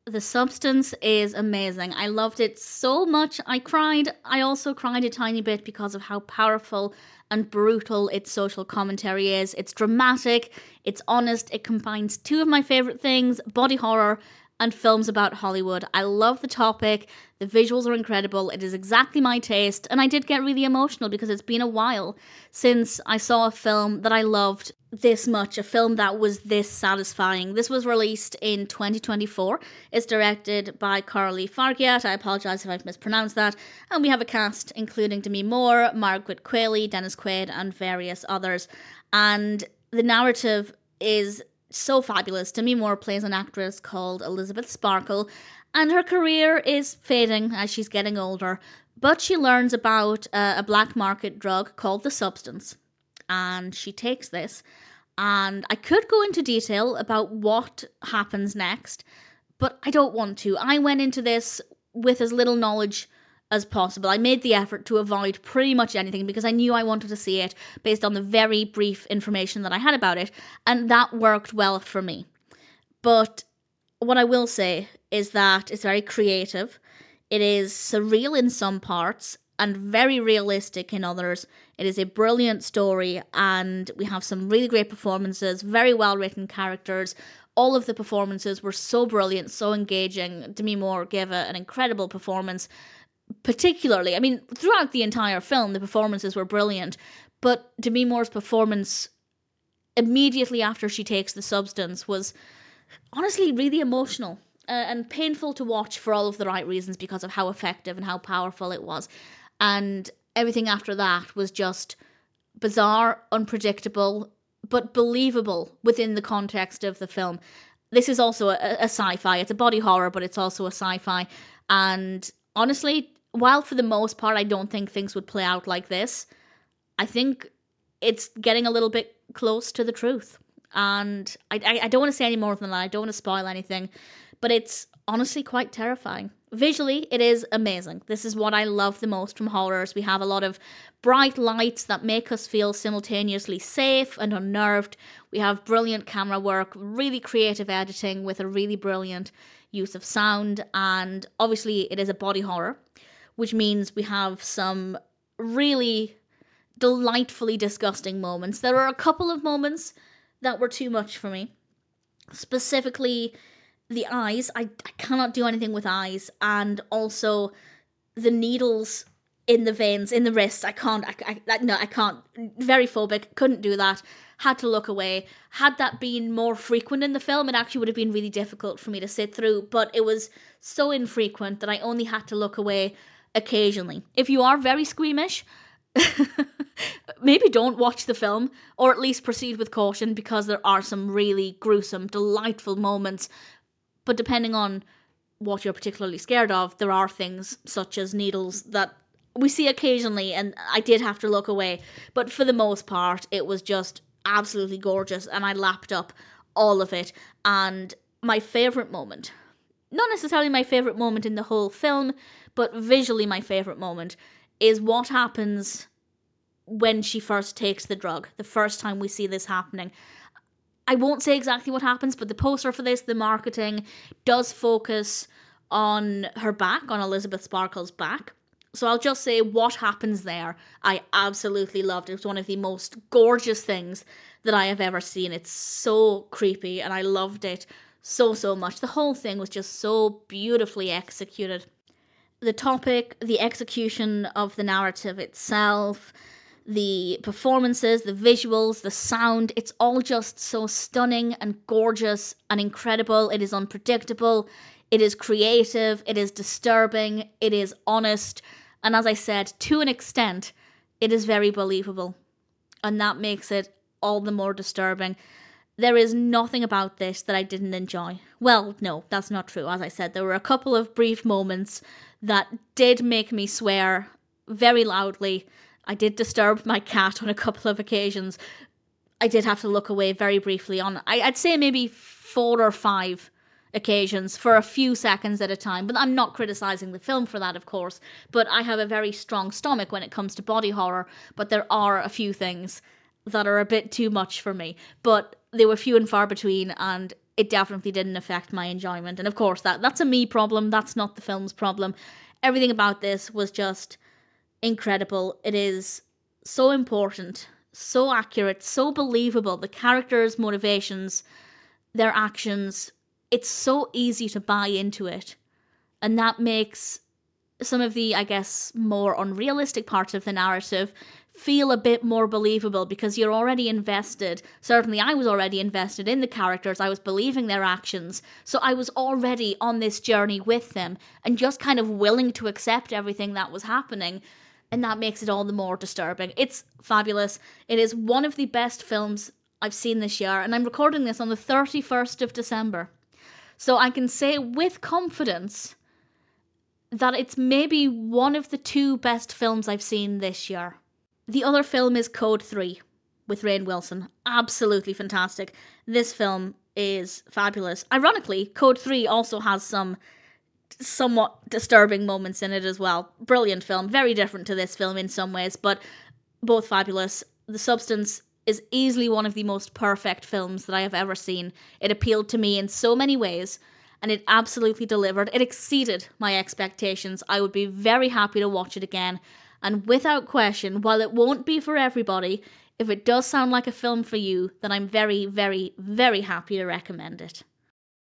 The substance is amazing. I loved it so much. I cried. I also cried a tiny bit because of how powerful and brutal its social commentary is. It's dramatic, it's honest, it combines two of my favourite things, body horror and films about Hollywood. I love the topic, the visuals are incredible, it is exactly my taste, and I did get really emotional because it's been a while since I saw a film that I loved this much, a film that was this satisfying. This was released in 2024. It's directed by Coralie Fargeat. I apologise if I've mispronounced that. And we have a cast including Demi Moore, Margaret Qualley, Dennis Quaid, and various others. And the narrative is so fabulous. Demi Moore plays an actress called Elisabeth Sparkle, and her career is fading as she's getting older. But she learns about a black market drug called the substance, and she takes this. And I could go into detail about what happens next, but I don't want to. I went into this with as little knowledge as possible. I made the effort to avoid pretty much anything because I knew I wanted to see it based on the very brief information that I had about it, and that worked well for me. But what I will say is that it's very creative. It is surreal in some parts and very realistic in others. It is a brilliant story, and we have some really great performances, very well written characters. All of the performances were so brilliant, so engaging. Demi Moore gave an incredible performance, particularly. I mean, throughout the entire film, the performances were brilliant, but Demi Moore's performance immediately after she takes the substance was honestly really emotional. And painful to watch for all of the right reasons because of how effective and how powerful it was. And everything after that was just bizarre, unpredictable, but believable within the context of the film. This is also a sci-fi. It's a body horror, but it's also a sci-fi. And honestly, while for the most part I don't think things would play out like this, I think it's getting a little bit close to the truth. And I don't want to say any more than that. I don't want to spoil anything, but it's honestly quite terrifying. Visually, it is amazing. This is what I love the most from horrors. We have a lot of bright lights that make us feel simultaneously safe and unnerved. We have brilliant camera work, really creative editing with a really brilliant use of sound, and obviously, it is a body horror, which means we have some really delightfully disgusting moments. There are a couple of moments that were too much for me. Specifically, the eyes. I cannot do anything with eyes. And also, the needles in the veins, in the wrist. I can't. No, I can't. Very phobic. Couldn't do that. Had to look away. Had that been more frequent in the film, it actually would have been really difficult for me to sit through. But it was so infrequent that I only had to look away occasionally. If you are very squeamish, maybe don't watch the film, or at least proceed with caution, because there are some really gruesome, delightful moments. But depending on what you're particularly scared of, there are things such as needles that we see occasionally, and I did have to look away. But for the most part, it was just absolutely gorgeous, and I lapped up all of it. And my favourite moment, not necessarily my favourite moment in the whole film, but visually my favourite moment, is what happens when she first takes the drug, the first time we see this happening. I won't say exactly what happens, but the poster for this, the marketing, does focus on her back, on Elisabeth Sparkle's back. So I'll just say what happens there. I absolutely loved it. It was one of the most gorgeous things that I have ever seen. It's so creepy, and I loved it so, so much. The whole thing was just so beautifully executed. The topic, the execution of the narrative itself, the performances, the visuals, the sound, it's all just so stunning and gorgeous and incredible. It is unpredictable, it is creative, it is disturbing, it is honest, and as I said, to an extent, it is very believable. And that makes it all the more disturbing. There is nothing about this that I didn't enjoy. Well, no, that's not true. As I said, there were a couple of brief moments that did make me swear very loudly. I did disturb my cat on a couple of occasions. I did have to look away very briefly on, I'd say maybe 4 or 5 occasions for a few seconds at a time. But I'm not criticising the film for that, of course. But I have a very strong stomach when it comes to body horror. But there are a few things that are a bit too much for me. But they were few and far between, and it definitely didn't affect my enjoyment. And of course, that's a me problem. That's not the film's problem. Everything about this was just incredible. It is so important, so accurate, so believable. The characters' motivations, their actions, it's so easy to buy into it. And that makes some of the, I guess, more unrealistic parts of the narrative feel a bit more believable because you're already invested. Certainly, I was already invested in the characters. I was believing their actions. So I was already on this journey with them and just kind of willing to accept everything that was happening. And that makes it all the more disturbing. It's fabulous. It is one of the best films I've seen this year. And I'm recording this on the 31st of December. So I can say with confidence that it's maybe one of the 2 best films I've seen this year. The other film is Code 3 with Rainn Wilson. Absolutely fantastic. This film is fabulous. Ironically, Code 3 also has some somewhat disturbing moments in it as well. Brilliant film. Very different to this film in some ways, but both fabulous. The substance is easily one of the most perfect films that I have ever seen. It appealed to me in so many ways, and it absolutely delivered. It exceeded my expectations. I would be very happy to watch it again. And without question, while it won't be for everybody, if it does sound like a film for you, then I'm very, very, very happy to recommend it.